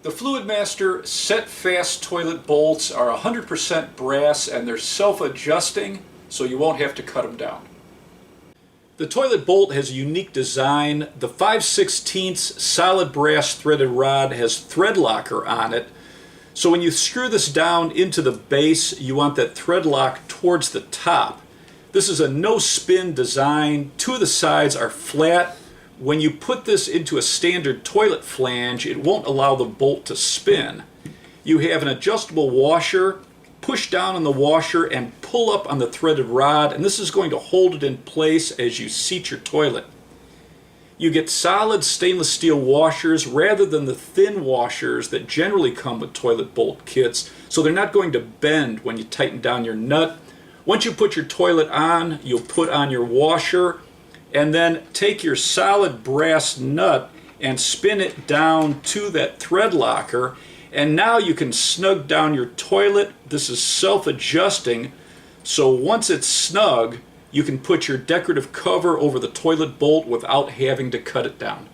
The Fluidmaster SetFast toilet bolts are 100% brass and they're self-adjusting, so you won't have to cut them down. The toilet bolt has a unique design. The 5/16 solid brass threaded rod has thread locker on it, so when you screw this down into the base, you want that thread lock towards the top. This is a no-spin design. Two of the sides are flat. When you put this into a standard toilet flange, it won't allow the bolt to spin. You have an adjustable washer. Push down on the washer and pull up on the threaded rod, and this is going to hold it in place as you seat your toilet. You get solid stainless steel washers rather than the thin washers that generally come with toilet bolt kits, so they're not going to bend when you tighten down your nut. Once you put your toilet on, you'll put on your washer, and then take your solid brass nut and spin it down to that thread locker, and now you can snug down your toilet. This is self-adjusting, so once it's snug, you can put your decorative cover over the toilet bolt without having to cut it down.